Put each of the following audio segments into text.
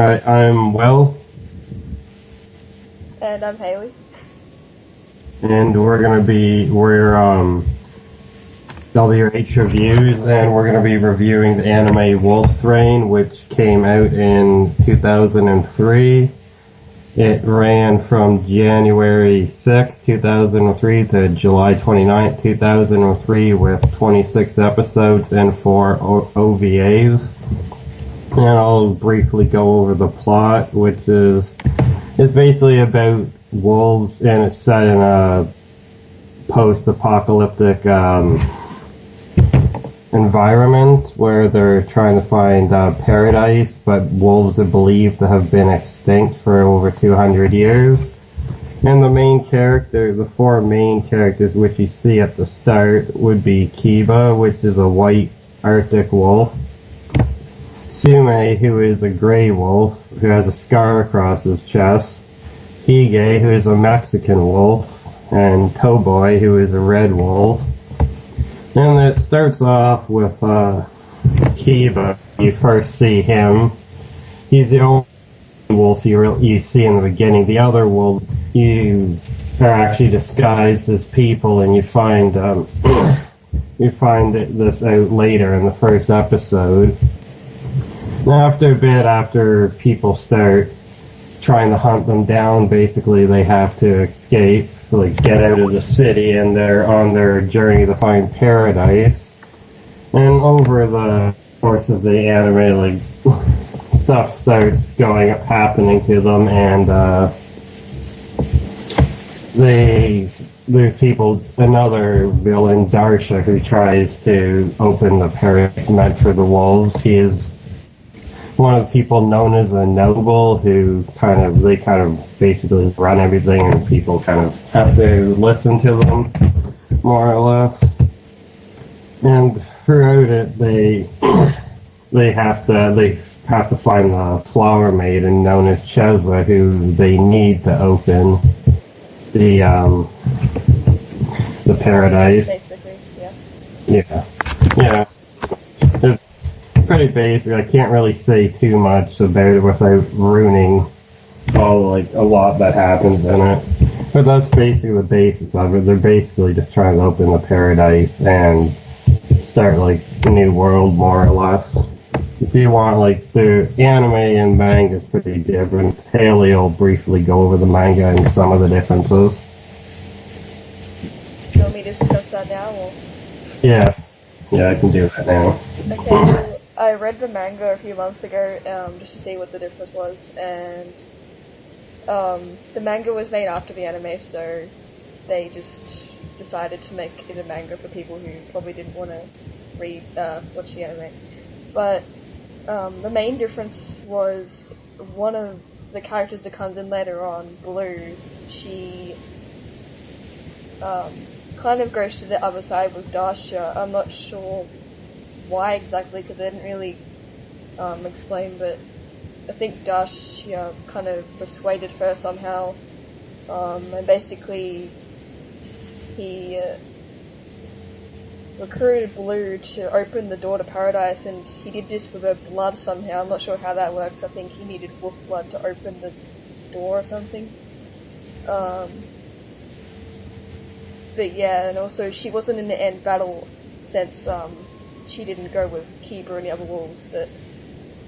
Hi, I'm Will, And I'm Hailey. and WH Reviews, and we're gonna be reviewing the anime Wolf's Rain, which came out in 2003. It ran from January 6, 2003 to July 29th, 2003 with 26 episodes and 4 OVAs. And I'll briefly go over the plot, which is it's basically about wolves, and it's set in a post-apocalyptic environment where they're trying to find paradise, but wolves are believed to have been extinct for over 200 years. And the four main characters which you see at the start would be Kiba, which is a white Arctic wolf, Sume, who is a gray wolf, who has a scar across his chest, Hige, who is a Mexican wolf, and Toboy, who is a red wolf. And it starts off with Kiba. You first see him. He's the only wolf you see in the beginning. The other wolves you are actually disguised as people, and you find this out later in the first episode. After people start trying to hunt them down, basically they have to escape, get out of the city, and they're on their journey to find paradise. And over the course of the anime, stuff starts happening to them, and there's another villain, Darsha, who tries to open the paradise meant for the wolves. He is one of the people known as a noble who they basically run everything, and people kind of have to listen to them, more or less. And throughout it, they have to find the flower maiden known as Cheza, who they need to open the paradise. Basically, yeah. Yeah. It's pretty basic. I can't really say too much about it without ruining a lot that happens in it. But that's basically the basics of it. They're basically just trying to open the paradise and start a new world, more or less. If you want, the anime and manga is pretty different. Hailey will briefly go over the manga and some of the differences. Do you want me to discuss that now, or? Yeah, I can do that now. Okay, so I read the manga a few months ago, just to see what the difference was, and the manga was made after the anime, so they just decided to make it a manga for people who probably didn't want to watch the anime. But the main difference was one of the characters that comes in later on, Blue. She kind of goes to the other side with Dasha. I'm not sure why exactly, because they didn't really explain, but I think Dasha kind of persuaded her somehow, and basically he recruited Blue to open the door to paradise, and he did this with her blood somehow. I'm not sure how that works. I think he needed wolf blood to open the door or something. But yeah, and also she wasn't in the end battle since she didn't go with Kiba and the other wolves, but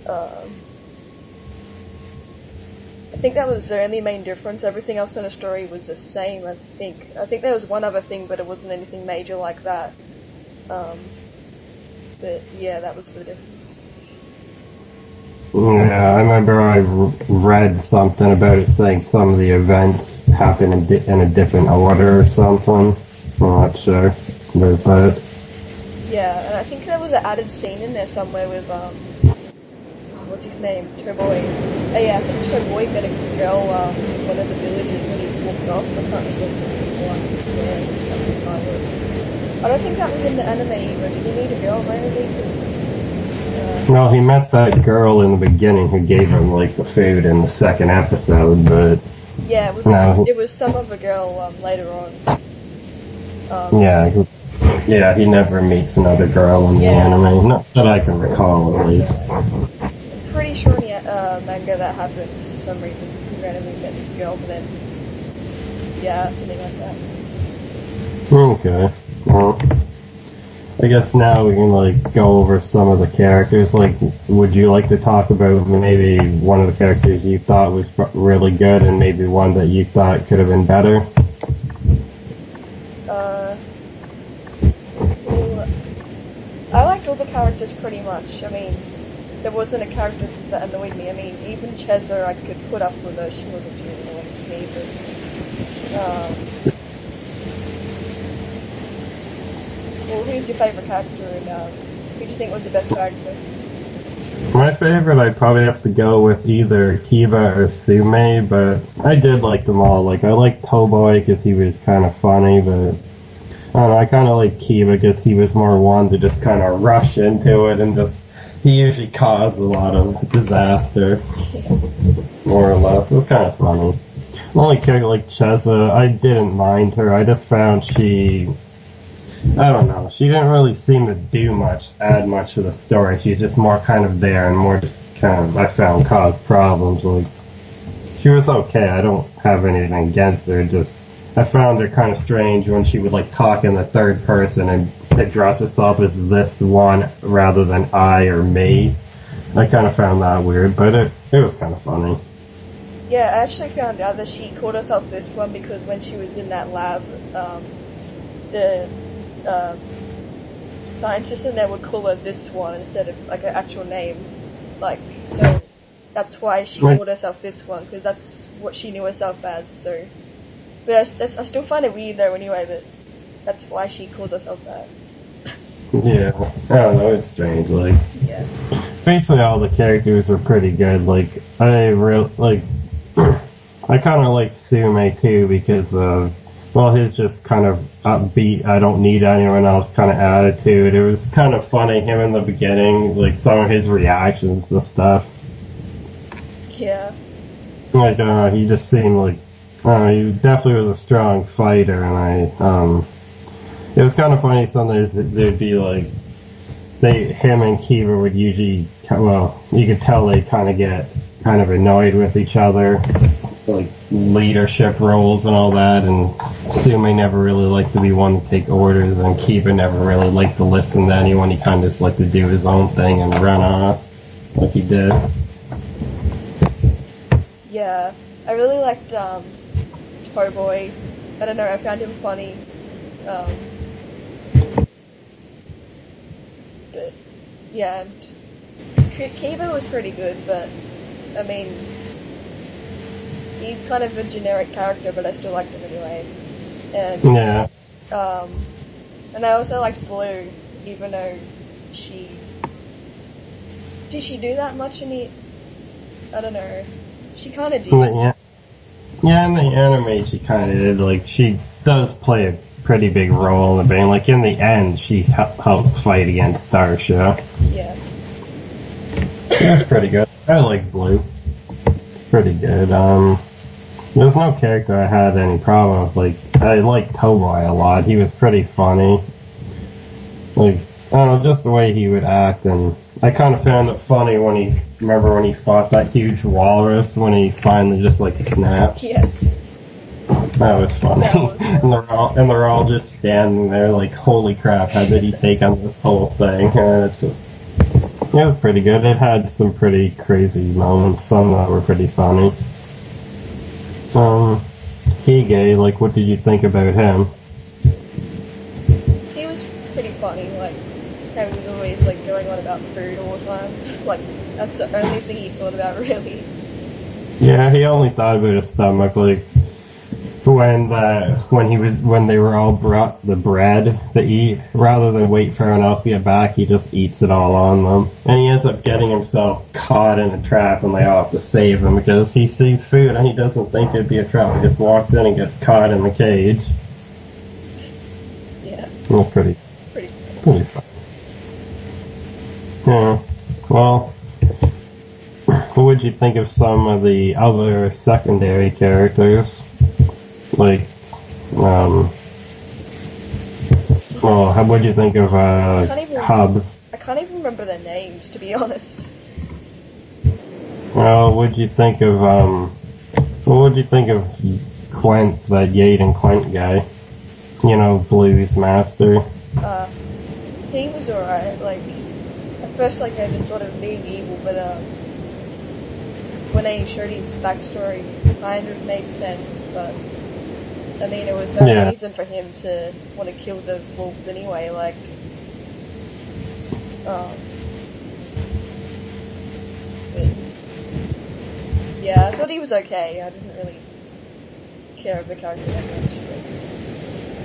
I think that was the only main difference. Everything else in the story was the same, I think. I think there was one other thing, but it wasn't anything major like that. But yeah, that was the difference. Yeah, I remember I read something about it saying some of the events happen in a different order or something. I'm not sure about that. Yeah, and I think there was an added scene in there somewhere with, what's his name? Toboy. Oh yeah, I think Toboy met a girl, one of the villagers when he walked off. I can't remember what his name was. I don't think that was in the anime either. Did he meet a girl in the No, he met that girl in the beginning who gave him the food in the second episode, but yeah, it was some other girl later on. Yeah, he never meets another girl in the anime, not that I can recall at least. I'm pretty sure manga that happened for some reason. He randomly met this girl, but then, yeah, something like that. Okay. Well, I guess now we can, like, go over some of the characters. Like, would you like to talk about maybe one of the characters you thought was really good and maybe one that you thought could have been better? Well, I liked all the characters pretty much. I mean, there wasn't a character that annoyed me. I mean, even Cheza I could put up with her. She wasn't too annoying to me, but, well, who's your favourite character, and who do you think was the best character? My favorite, I'd probably have to go with either Kiba or Sume, but I did like them all. Like, I liked Toboy because he was kind of funny, but I don't know, I kind of like Kiba because he was more one to just kind of rush into it and just, he usually caused a lot of disaster, more or less. It was kind of funny. The only character like Cheza, I didn't mind her. I just found I don't know, she didn't really seem to add much to the story. She's just more kind of there and more just kind of, I found, caused problems. Like, she was okay, I don't have anything against her, just, I found her kind of strange when she would, like, talk in the third person and address herself as this one rather than I or me. I kind of found that weird, but it was kind of funny. Yeah, I actually found out that she called herself this one because when she was in that lab, the scientists in there would call her this one instead of like an actual name, like, so that's why she called herself this one, because that's what she knew herself as. So, but I still find it weird though anyway that that's why she calls herself that. Yeah, I don't know, it's strange. Like, yeah, basically all the characters were pretty good. Like, I kind of like Sume too because of, well, his just kind of upbeat, I don't need anyone else kind of attitude. It was kind of funny, him in the beginning, like some of his reactions to stuff. Yeah. Like, he just seemed like, he definitely was a strong fighter, and it was kind of funny sometimes there'd be like, him and Kiva would usually, well, you could tell they kind of get kind of annoyed with each other, like leadership roles and all that, and Sume never really liked to be one to take orders, and Kiba never really liked to listen to anyone. He kind of just liked to do his own thing and run off like he did. Yeah, I really liked Toyboy. I don't know, I found him funny. But yeah, Kiba was pretty good, but I mean, he's kind of a generic character, but I still liked him anyway. And yeah. And I also liked Blue, even though did she do that much in the? I don't know. She kind of did. Yeah, in the anime she kind of did. Like, she does play a pretty big role in the band. Like, in the end, she helps fight against Starsha. Yeah. That's pretty good. I like Blue. Pretty good. There's no character I had any problem with. Like, I liked Toboy a lot. He was pretty funny. Like, I don't know, just the way he would act, and I kind of found it funny when he fought that huge walrus, when he finally just, like, snaps. Yes. That was funny. And they're all just standing there like, holy crap, how did he take on this whole thing? And it was pretty good. It had some pretty crazy moments, some that were pretty funny. Hige, like, what did you think about him? He was pretty funny, like, how he was always, like, going on about food all the time. Like, that's the only thing he thought about, really. Yeah, he only thought about his stomach, like, when they were all brought the bread to eat, rather than wait for everyone else to get back, he just eats it all on them. And he ends up getting himself caught in a trap, and they all have to save him because he sees food and he doesn't think it'd be a trap. He just walks in and gets caught in the cage. Yeah. Well, pretty fun. Yeah. Well, what would you think of some of the other secondary characters? Like, well, how would you think of, Hub? I can't even remember their names, to be honest. What'd you think of, what'd you think of Quent, that Yaden Quent guy? You know, Blues Master. He was alright, like, at first, like, I just thought of being evil, but, when they showed his backstory, it kind of made sense, but, I mean, it was no reason for him to want to kill the wolves anyway, like, yeah, I thought he was okay. I didn't really care of the character that much.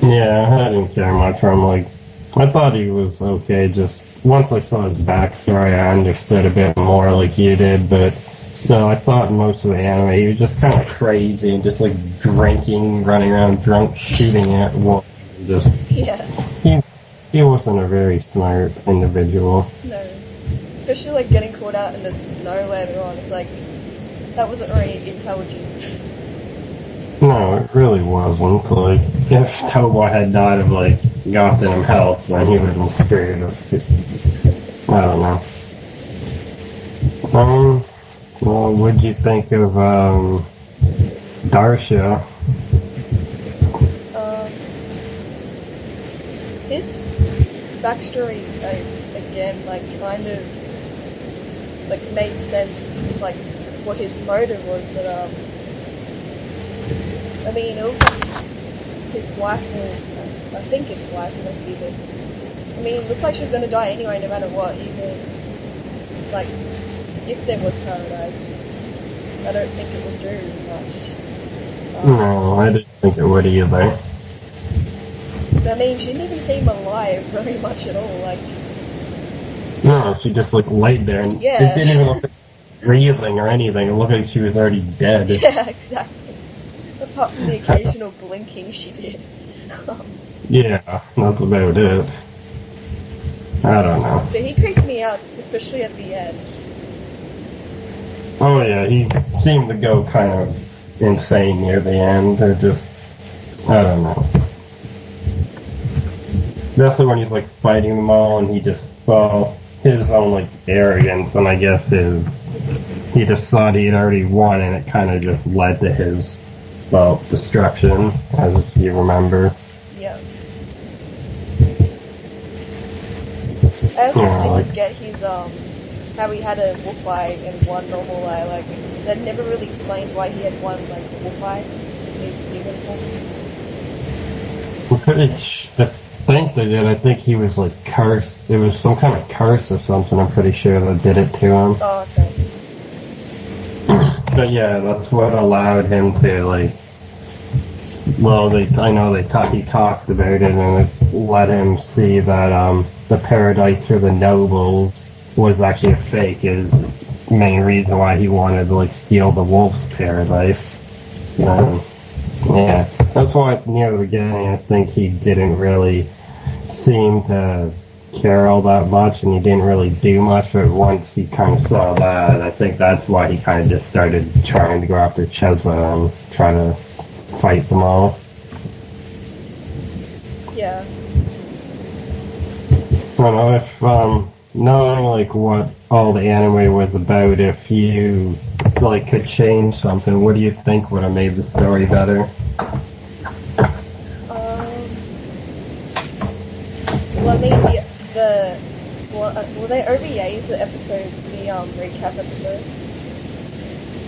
But... Yeah, I didn't care much for him. Like, I thought he was okay. Just once I saw his backstory, I understood a bit more, like you did. But still, I thought most of the anime he was just kind of crazy and just like drinking, running around drunk, shooting at wolves. Just he wasn't a very smart individual. No, especially like getting caught out in the snow later on. It's like. That wasn't very intelligent. No, it really wasn't. Like, if Tobo had died of, like, goddamn health, then he would have been screwed. I don't know. Well, what'd you think of, Darsha? His backstory, again, like, kind of, like, made sense, like, what his motive was, but I mean, it looked like his wife, or I think his wife must be the. I mean, it looked like she was gonna die anyway, no matter what. Even like if there was paradise, I don't think it would do much. No, I didn't think it would either. So I mean, she didn't even seem alive very much at all. Like. No, she just like laid there, and it didn't even look like breathing or anything. It looked like she was already dead. Yeah, exactly. Apart from the occasional blinking she did. Yeah, that's about it. I don't know. But he creeped me out, especially at the end. Oh yeah, he seemed to go kind of insane near the end. Or just, I don't know. Definitely when he's like fighting them all, and he just saw his own like arrogance, and I guess he just thought he had already won, and it kind of just led to his, well, destruction, as you remember. Yeah. I also didn't get his, how he had a wolf eye and one normal eye, like, that never really explained why he had one, like, wolf eye in his uniform. I think they did. I think he was like cursed. It was some kind of curse or something, I'm pretty sure, that did it to him. Oh, okay. But yeah, that's what allowed him to, like, well, I know he talked about it, and it let him see that, the paradise for the nobles was actually a fake, is the main reason why he wanted to, like, steal the wolf's paradise. Yeah, that's why near the beginning I think he didn't really seem to care all that much, and he didn't really do much, but once he kind of saw that, I think that's why he kind of just started trying to go after Chesa and try to fight them all. Yeah. I don't know, if, knowing, like, what all the anime was about, if you, like, could change something, what do you think would have made the story better? Well, I mean, were they OVAs, the episode, the, recap episodes?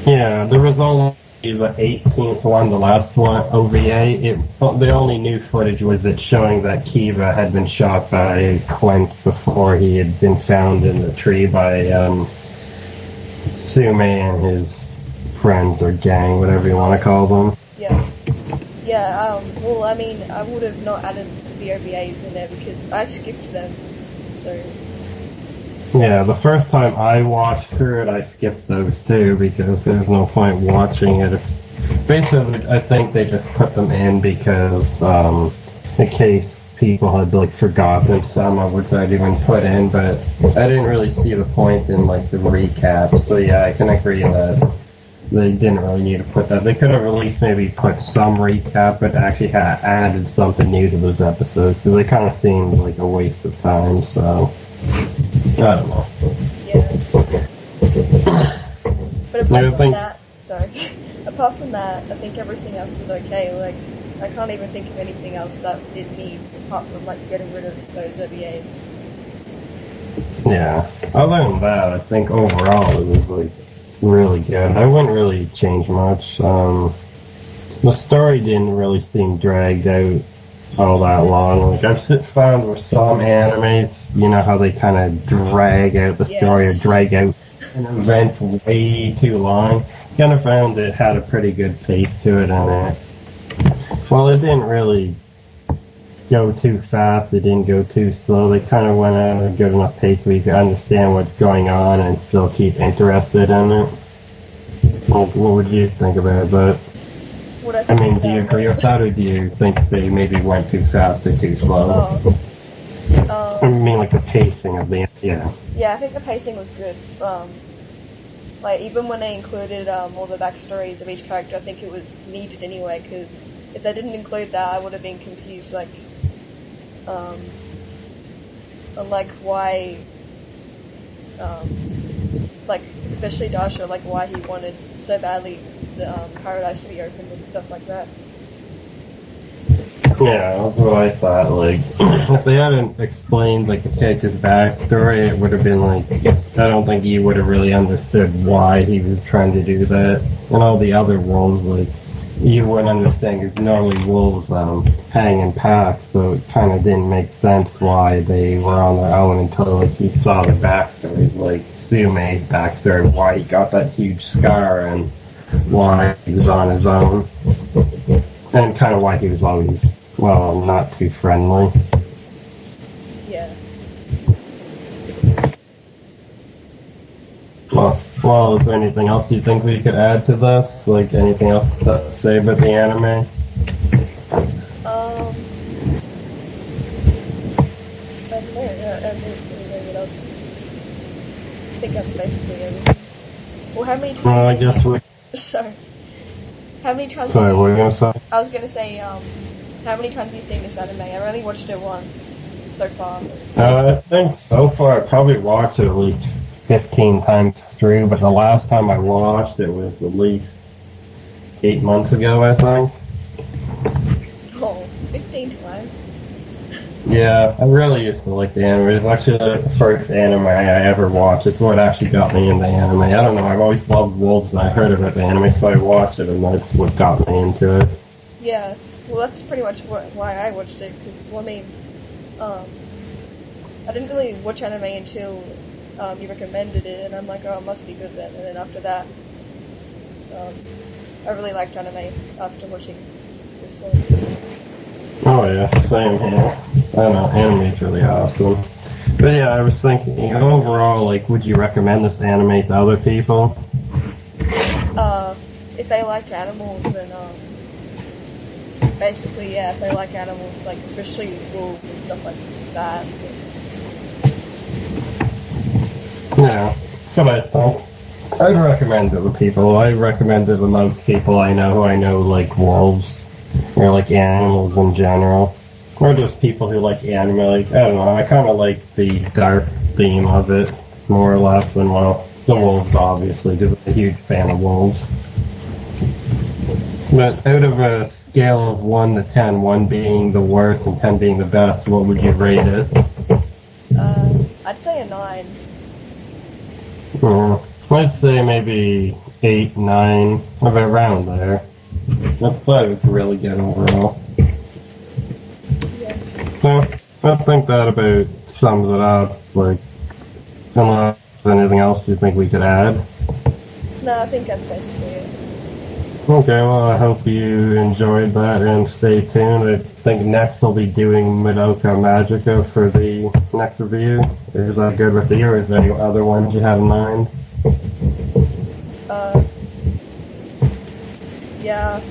Yeah, there was only the 18th one, the last one, OVA. The only new footage was it showing that Kiva had been shot by Quent before he had been found in the tree by, Sume and his friends or gang, whatever you want to call them. Yeah. Yeah, well, I mean, I would have not added the OVAs in there because I skipped them, so... Yeah, the first time I watched through it, I skipped those too, because there's no point watching it. Basically, I think they just put them in because, in case people had, like, forgotten some of which I'd even put in, but I didn't really see the point in, like, the recap, so yeah, I can agree that they didn't really need to put that. They could have at least maybe put some recap, but actually added something new to those episodes, because they kind of seemed like a waste of time, so... I don't know. Yeah. But apart I from think that, sorry. Apart from that, I think everything else was okay. Like, I can't even think of anything else that it needs apart from like getting rid of those OVAs. yeah. Other than that, I think overall it was like really good. I wouldn't really change much. The story didn't really seem dragged out all that long. Like I've found with some animes, you know how they kind of drag out the story or Yes. drag out an event way too long. Kind of found it had a pretty good pace to it, and well, it didn't really go too fast. It didn't go too slow. They kind of went at a good enough pace where you could understand what's going on and still keep interested in it. What would you think about that? What I I think mean, of do you that- agree with that, or do you think they maybe went too fast or too slow? Oh. I mean, like the pacing of the yeah. Yeah, I think the pacing was good. Like even when they included all the backstories of each character, I think it was needed anyway. Because if they didn't include that, I would have been confused. Like, on like why, like especially Dasha, like why he wanted so badly the paradise to be opened and stuff like that. Yeah, that's what I thought. Like, if they hadn't explained like the character's backstory, it would have been like, I don't think you would have really understood why he was trying to do that. And all the other wolves, like, you wouldn't understand because normally wolves hang in packs, so it kind of didn't make sense why they were on their own until like you saw the backstories, like Sume's backstory, why he got that huge scar and why he was on his own, and kind of why he was always, well, not too friendly. Yeah. Well, is there anything else you think we could add to this? Like anything else to say about the anime? I don't know. I don't know what else. I think that's basically everything. Well, how many times? Well, I guess we. Sorry. How many times? Sorry, what were you gonna say? I was gonna say, how many times have you seen this anime? I've only watched it once so far. I think so far I probably watched it at least 15 times through, but the last time I watched it was at least 8 months ago, I think. Oh, 15 times. Yeah, I really used to like the anime. It's actually the first anime I ever watched. It's what actually got me into anime. I don't know, I've always loved wolves and I heard about the anime, so I watched it and that's what got me into it. Yeah, well that's pretty much why I watched it, because, well, I mean, I didn't really watch anime until you recommended it, and I'm like, oh, it must be good then, and then after that, I really liked anime after watching this one. So. Oh yeah, same here. I don't know, anime's really awesome. But yeah, I was thinking, overall, like, would you recommend this anime to other people? If they like animals, then, basically, yeah, if they like animals, like, especially wolves and stuff like that. Yeah, that's what I think. I'd recommend it to people. I recommend it to most people I know who I know like wolves, or like animals in general. Or just people who like anime, like, I don't know, I kind of like the dark theme of it, more or less, than, well, the wolves, obviously, because I'm a huge fan of wolves. But out of a scale of 1 to 10, 1 being the worst and 10 being the best, what would you rate it? I'd say a 9. I'd say maybe 8, 9, around there. I thought it was really good overall. Yeah. So, I think that about sums it up. Like, unless there's anything else you think we could add. No, I think that's basically it. Okay, well, I hope you enjoyed that and stay tuned. I think next we'll be doing Madoka Magica for the next review. Is that good with you, or is there any other ones you have in mind? Yeah,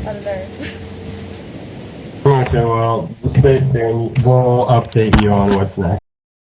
I don't know. Okay, well, stay tuned. We'll update you on what's next.